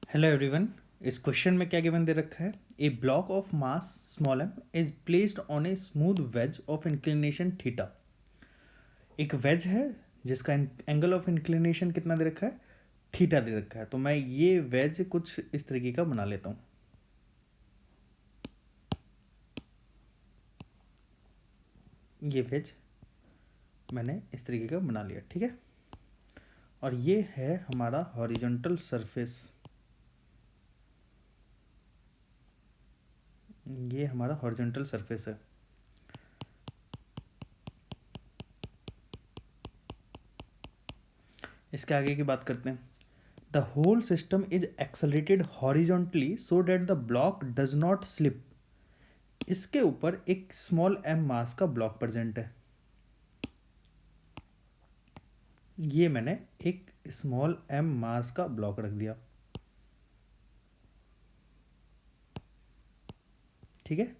Hello everyone. इस question में क्या गिवन दे रखा है? A block of mass small M is placed on a smooth wedge of inclination theta. एक वेज है जिसका एंगल ऑफ इंक्लिनेशन कितना दे रखा है? थीटा दे रखा है। तो मैं ये वेज कुछ इस तरीके का बना लेता हूँ। ये वेज मैंने इस तरीके का बना लिया, ठीक है। और ये है हमारा हॉरिजॉन्टल सरफेस। ये हमारा हॉरिजॉन्टल सरफेस है। इसके आगे की बात करते हैं। The whole system is accelerated horizontally so that the block does not slip. इसके ऊपर एक स्मॉल एम मास का ब्लॉक प्रेजेंट है। ये मैंने एक स्मॉल एम मास का ब्लॉक रख दिया, ठीक है।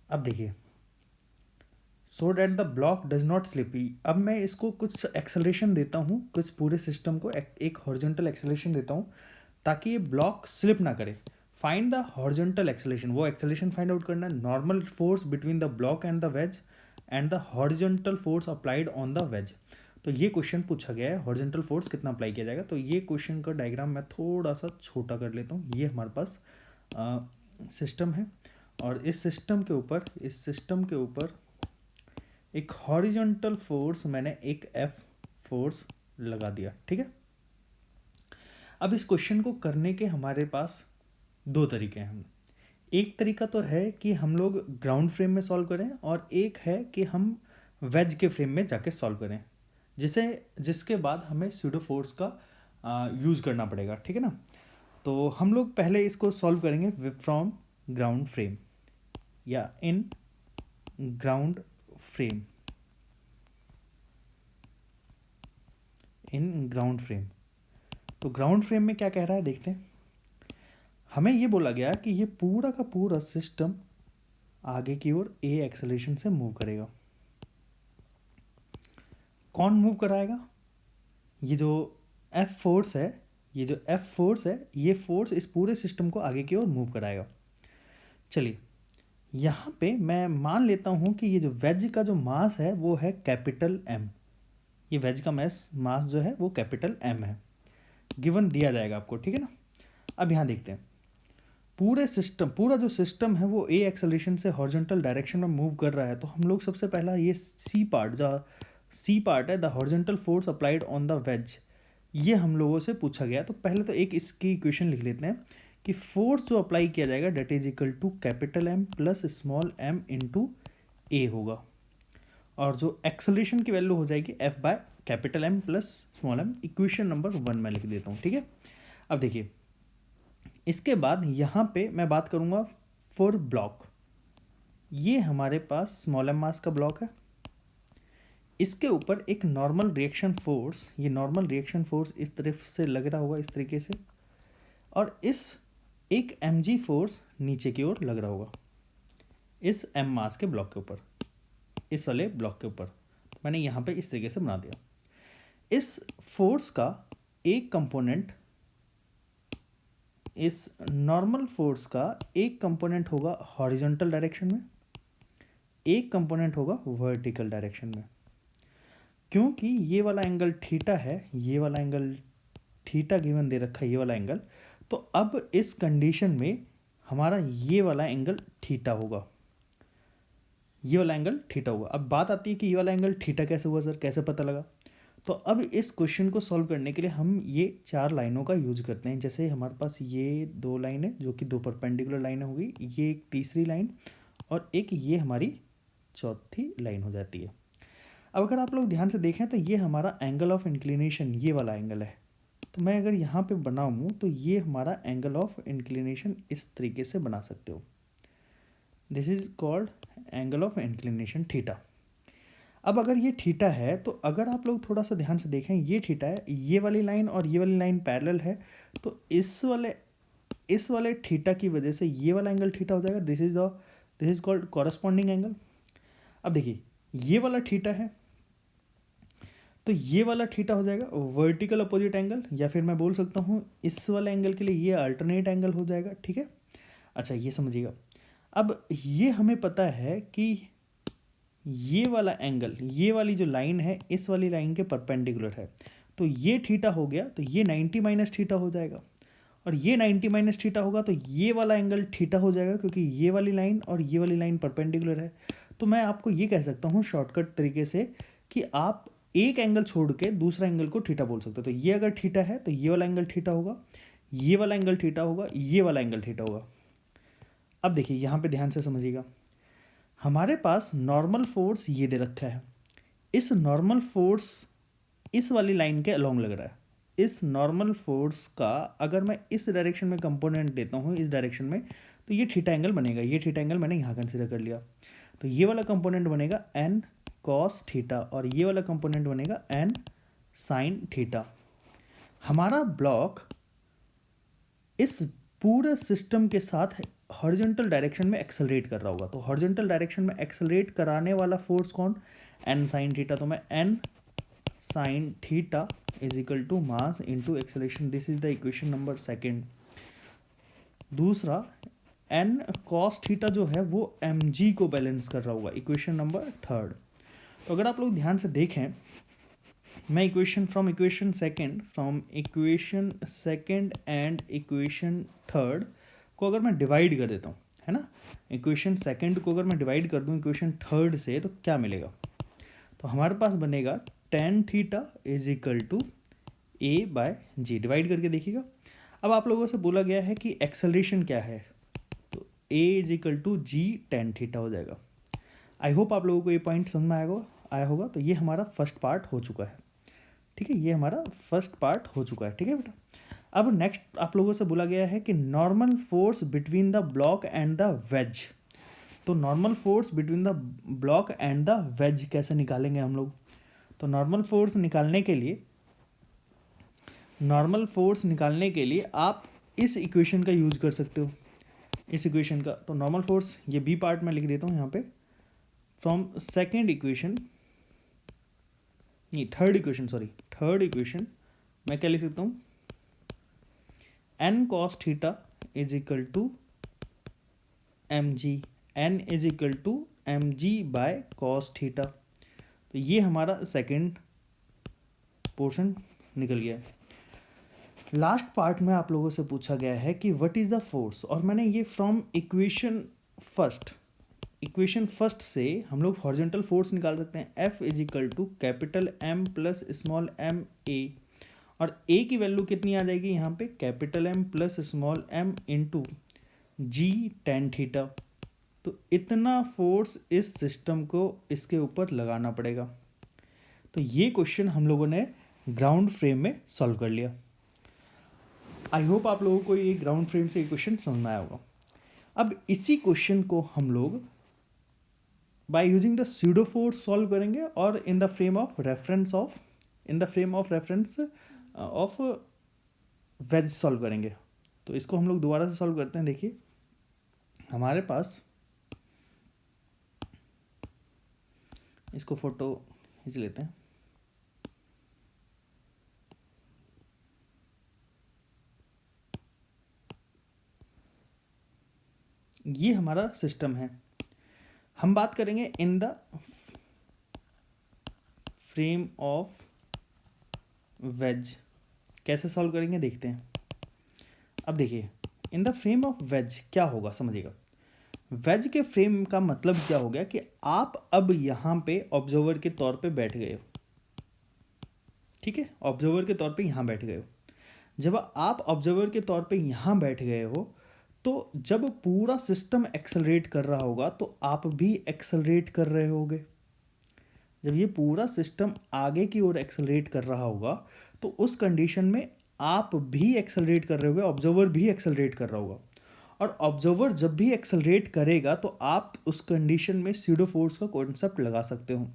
अब देखिए, सो that the block does not slip. अब मैं इसको कुछ एक्सेलरेशन देता हूँ, कुछ पूरे सिस्टम को एक हॉरिजॉन्टल एक्सेलरेशन देता हूँ ताकि ये ब्लॉक स्लिप ना करे। Find the horizontal acceleration. वो एक्सेलरेशन फाइंड आउट करना है। Normal force between the block and the veg and the horizontal force applied on the wedge. तो ये क्वेश्चन पूछा गया है, हॉरिजॉन्टल फोर्स कितना अप्लाई किया जाएगा। तो ये क्वेश्चन का डायग्राम मैं थोड़ा सा छोटा कर लेता हूँ। ये हमारे पास सिस्टम है और इस सिस्टम के ऊपर एक हॉरिजॉन्टल फोर्स मैंने एक एफ फोर्स लगा दिया, ठीक है। अब इस क्वेश्चन को करने के हमारे पास दो तरीके हैं। एक तरीका तो है कि हम लोग ग्राउंड फ्रेम में सॉल्व करें और एक है कि हम वेज के फ्रेम में जाके सॉल्व करें, जिसके बाद हमें स्यूडो फोर्स का यूज़ करना पड़ेगा, ठीक है ना। तो हम लोग पहले इसको सॉल्व करेंगे फ्रॉम ग्राउंड फ्रेम या in ground frame. In ground frame, तो ग्राउंड फ्रेम में क्या कह रहा है देखते हैं। हमें ये बोला गया कि ये पूरा का पूरा सिस्टम आगे की ओर ए एक्सेलरेशन से मूव करेगा। कौन मूव कराएगा? ये जो एफ फोर्स है, ये फोर्स इस पूरे सिस्टम को आगे की ओर मूव कराएगा। चलिए, यहाँ पे मैं मान लेता हूँ कि ये जो वेज का जो मास है वो है कैपिटल एम। ये वेज का मास जो है वो कैपिटल एम है। गिवन दिया जाएगा आपको, ठीक है ना। अब यहाँ देखते हैं, पूरा जो सिस्टम है वो ए एक्सेलरेशन से हॉरिजॉन्टल डायरेक्शन में मूव कर रहा है। तो हम लोग सबसे पहला ये सी पार्ट है, the horizontal force applied on the ways, ये हम लोगों से पूछा गया। तो पहले तो एक इसकी इक्वेशन लिख लेते हैं कि फोर्स जो अप्लाई किया जाएगा that is equal to capital M plus small M into A होगा। और जो एक्सेलरेशन की वैल्यू हो जाएगी F by capital M plus small M. Equation number 1 मैं लिख देता हूँ, ठीक है। अब देखिए, इसके बाद यहाँ पे मैं बात करूँगा फॉर ब्लॉक। ये हमारे पास स्मॉल एम मास का ब्लॉक है। इसके ऊपर एक नॉर्मल रिएक्शन फोर्स, ये नॉर्मल रिएक्शन फोर्स इस तरफ से लग रहा होगा, इस तरीके से। और इस एक mg फोर्स नीचे की ओर लग रहा होगा इस m मास के ब्लॉक के ऊपर, इस वाले ब्लॉक के ऊपर। मैंने यहाँ पे इस तरीके से बना दिया। इस फोर्स का एक कंपोनेंट, इस नॉर्मल फोर्स का एक कंपोनेंट होगा हॉरिजॉन्टल डायरेक्शन में, एक कंपोनेंट होगा वर्टिकल डायरेक्शन में। क्योंकि ये वाला एंगल थीटा है, ये वाला एंगल थीटा गिवन दे रखा है, ये वाला एंगल। तो अब इस कंडीशन में हमारा ये वाला एंगल थीटा होगा, ये वाला एंगल थीटा होगा। अब बात आती है कि ये वाला एंगल थीटा कैसे हुआ सर, कैसे पता लगा। तो अब इस क्वेश्चन को सॉल्व करने के लिए हम ये 4 लाइनों का यूज करते हैं। जैसे हमारे पास ये 2 लाइन है जो कि 2 परपेंडिकुलर लाइनें होगी, ये एक तीसरी लाइन और एक ये हमारी चौथी लाइन हो जाती है। अब अगर आप लोग ध्यान से देखें तो ये हमारा एंगल ऑफ इंक्लिनेशन ये वाला एंगल है। तो मैं अगर यहाँ पे बनाऊँ तो ये हमारा एंगल ऑफ इंक्लिनेशन इस तरीके से बना सकते हो। This is called angle of inclination theta. अब अगर ये थीटा है तो अगर आप लोग थोड़ा सा ध्यान से देखें, ये थीटा है, ये वाली लाइन और ये वाली लाइन पैरेलल है। तो इस वाले थीटा की वजह से ये वाला एंगल थीटा हो जाएगा। This is called corresponding angle. अब देखिए, ये वाला थीटा है तो ये वाला थीटा हो जाएगा वर्टिकल अपोजिट एंगल, या फिर मैं बोल सकता हूँ इस वाले एंगल के लिए ये अल्टरनेट एंगल हो जाएगा, ठीक है। अच्छा ये समझिएगा, अब ये हमें पता है कि ये वाला एंगल, ये वाली जो लाइन है इस वाली लाइन के परपेंडिकुलर है, तो ये थीटा हो गया, तो ये 90 माइनस थीटा हो जाएगा, और ये 90 माइनस थीटा होगा तो ये वाला एंगल थीटा हो जाएगा, क्योंकि ये वाली लाइन और ये वाली लाइन परपेंडिकुलर है। तो मैं आपको ये कह सकता हूँ शॉर्टकट तरीके से कि आप एक एंगल छोड़ के दूसरा एंगल को थीटा बोल सकते हो। तो ये अगर थीटा है तो ये वाला एंगल थीटा होगा, ये वाला एंगल थीटा होगा, ये वाला एंगल थीटा होगा। अब देखिए यहाँ पे ध्यान से समझिएगा, हमारे पास नॉर्मल फोर्स ये दे रखा है, इस नॉर्मल फोर्स इस वाली लाइन के अलोंग लग रहा है। इस नॉर्मल फोर्स का अगर मैं इस डायरेक्शन में कंपोनेंट देता हूँ, इस डायरेक्शन में, तो ये थीटा एंगल बनेगा। ये थीटा एंगल मैंने यहाँ कंसिडर कर लिया, तो ये वाला कंपोनेंट बनेगा एन कॉस थीटा और ये वाला कंपोनेंट बनेगा एन साइन थीटा। हमारा ब्लॉक इस पूरे सिस्टम के साथ हॉरिजॉन्टल डायरेक्शन में एक्सेलरेट कर रहा होगा, तो हॉरिजॉन्टल डायरेक्शन में एक्सेलरेट कराने वाला फोर्स कौन, एन साइन थीटा। तो मैं N sine theta is equal to mass into acceleration, this is the equation number second. दूसरा एन कॉस थीटा जो है वो एम जी को बैलेंस कर रहा होगा, इक्वेशन नंबर थर्ड। तो अगर आप लोग ध्यान से देखें, मैं equation from equation second and equation third को अगर मैं डिवाइड कर देता हूँ, है ना, इक्वेशन सेकेंड को अगर मैं डिवाइड कर दूँ इक्वेशन थर्ड से, तो क्या मिलेगा, तो हमारे पास बनेगा tan theta is equal to A by G. Divide करके देखिएगा। अब आप लोगों से बोला गया है कि एक्सेलरेशन क्या है, तो A is equal to G tan theta हो जाएगा। आई होप आप लोगों को ये पॉइंट समझ में आया होगा। तो ये हमारा फर्स्ट पार्ट हो चुका है, ठीक है, ये हमारा फर्स्ट पार्ट हो चुका है, ठीक है बेटा। अब नेक्स्ट आप लोगों से बोला गया है कि normal force between the block and the wedge. तो normal force between the block and the wedge कैसे निकालेंगे हम लोग। तो नॉर्मल फोर्स निकालने के लिए आप इस इक्वेशन का यूज़ कर सकते हो, इस इक्वेशन का। तो नॉर्मल फोर्स ये बी पार्ट में लिख देता हूँ यहाँ पे, फ्रॉम सेकेंड इक्वेशन, नहीं थर्ड इक्वेशन मैं क्या लिख सकता हूँ, N cos theta is equal to M G, N is equal to M G by cos theta. तो ये हमारा सेकेंड पोर्शन निकल गया है। लास्ट पार्ट में आप लोगों से पूछा गया है कि व्हाट इज़ द फोर्स, और मैंने ये फ्रॉम इक्वेशन फर्स्ट से हम लोग हॉरिजॉन्टल फोर्स निकाल सकते हैं, F is equal to capital M plus small M A, और ए की वैल्यू कितनी आ जाएगी यहाँ पे, capital M plus small M into G tan theta. तो इतना फोर्स इस सिस्टम को इसके ऊपर लगाना पड़ेगा। तो ये क्वेश्चन हम लोगों ने ग्राउंड फ्रेम में सॉल्व कर लिया। आई होप आप लोगों को ये ग्राउंड फ्रेम से क्वेश्चन समझ में आया होगा। अब इसी क्वेश्चन को हम लोग by using the pseudo force solve करेंगे, और in the frame of reference of ways solve करेंगे। तो इसको हम लोग दोबारा से सॉल्व करते हैं। देखिए हमारे पास, इसको फोटो खींच लेते हैं। ये हमारा सिस्टम है, हम बात करेंगे in the frame of ways. कैसे सॉल्व करेंगे देखते हैं। अब देखिए in the frame of ways क्या होगा समझिएगा। वेज के फ्रेम का मतलब क्या हो गया कि आप अब यहाँ पे ऑब्जर्वर के तौर पे बैठ गए हो, ठीक है, ऑब्जर्वर के तौर पे यहाँ बैठ गए हो। जब आप ऑब्जर्वर के तौर पे यहाँ बैठ गए हो, तो जब पूरा सिस्टम एक्सेलरेट कर रहा होगा तो आप भी एक्सेलरेट कर रहे होगे। जब ये पूरा सिस्टम आगे की ओर एक्सेलरेट कर रहा होगा तो उस कंडीशन में आप भी एक्सेलरेट कर रहे होगे, ऑब्जर्वर भी एक्सेलरेट कर रहा होगा। और ऑब्जर्वर जब भी एक्सेलरेट करेगा तो आप उस कंडीशन में स्यूडो फोर्स का कॉन्सेप्ट लगा सकते हो।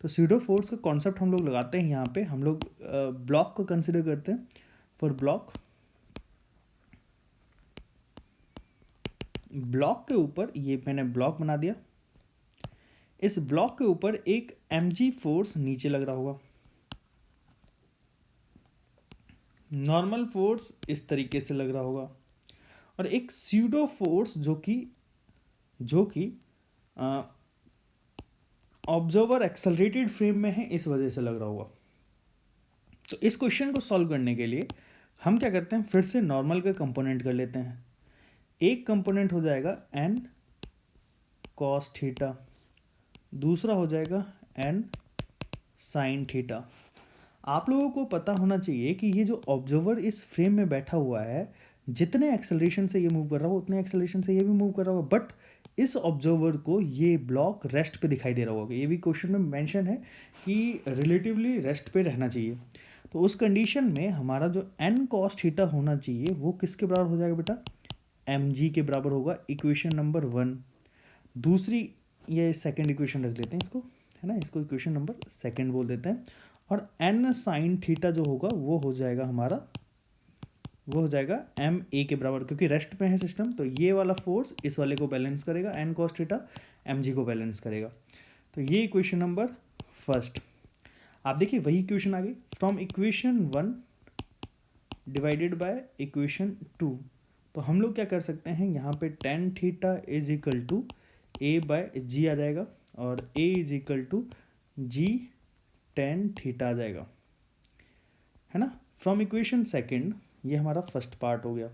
तो स्यूडो फोर्स का कॉन्सेप्ट हम लोग लगाते हैं यहाँ पे, हम लोग ब्लॉक को कंसिडर करते हैं। फॉर ब्लॉक के ऊपर, ये मैंने ब्लॉक बना दिया, इस ब्लॉक के ऊपर एक mg फोर्स नीचे लग रहा होगा, नॉर्मल फोर्स इस तरीके से लग रहा होगा, और एक स्यूडो फोर्स जो कि ऑब्जर्वर एक्सेलरेटेड फ्रेम में है, इस वजह से लग रहा होगा। तो इस क्वेश्चन को सॉल्व करने के लिए हम क्या करते हैं, फिर से नॉर्मल का कंपोनेंट कर लेते हैं। एक कंपोनेंट हो जाएगा n cos थीटा, दूसरा हो जाएगा n sin थीटा। आप लोगों को पता होना चाहिए कि ये जो ऑब्जर्वर इस फ्रेम में बैठा हुआ है, जितने एक्सेलरेशन से ये मूव कर रहा होगा उतने एक्सेलरेशन से ये भी मूव कर रहा होगा, बट इस ऑब्जर्वर को ये ब्लॉक रेस्ट पे दिखाई दे रहा होगा। ये भी क्वेश्चन में मेंशन है कि रिलेटिवली रेस्ट पे रहना चाहिए। तो उस कंडीशन में हमारा जो n cos थीटा होना चाहिए वो किसके बराबर हो जाएगा बेटा, mg के बराबर होगा, इक्वेशन नंबर 1। दूसरी, ये सेकंड इक्वेशन रख लेते हैं इसको, है ना, इसको इक्वेशन नंबर सेकंड बोल देते हैं। और n sin थीटा जो होगा वो हो जाएगा हमारा, वो हो जाएगा एम ए के बराबर, क्योंकि रेस्ट पे है सिस्टम, तो ये वाला फोर्स इस वाले को बैलेंस करेगा, n cos theta M G को बैलेंस करेगा। तो ये इक्वेशन नंबर फर्स्ट। आप देखिए वही इक्वेशन आ गई, from equation 1 divided by equation 2। तो हम लोग क्या कर सकते हैं, यहाँ पे tan theta is equal to A by G आ जाएगा, और a is equal to G tan theta आ जाएगा, है ना। फ्रॉम इक्वेशन सेकंड, ये हमारा फर्स्ट पार्ट हो गया।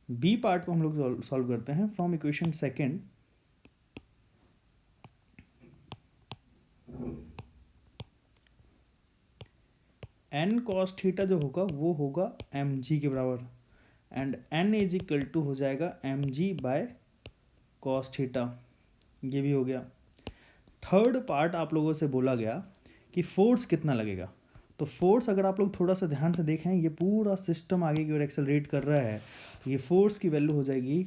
बी पार्ट को हम लोग सॉल्व करते हैं। From equation second, n cos theta जो होगा वो होगा एम जी के बराबर, and n is equal to हो जाएगा M G by cos theta, ये भी हो गया। थर्ड पार्ट आप लोगों से बोला गया कि फोर्स कितना लगेगा। तो फोर्स अगर आप लोग थोड़ा सा ध्यान से देखें, ये पूरा सिस्टम आगे की ओर एक्सेलरेट कर रहा है, तो ये फोर्स की वैल्यू हो जाएगी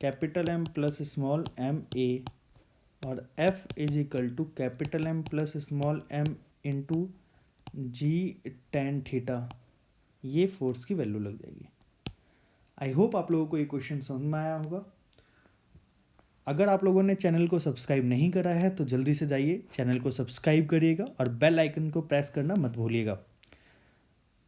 capital M plus small M A, और F is equal to capital M plus small m into G tan theta. ये फोर्स की वैल्यू लग जाएगी। आई होप आप लोगों को ये क्वेश्चन समझ में आया होगा। अगर आप लोगों ने चैनल को सब्सक्राइब नहीं करा है तो जल्दी से जाइए चैनल को सब्सक्राइब करिएगा, और बेल आइकन को प्रेस करना मत भूलिएगा।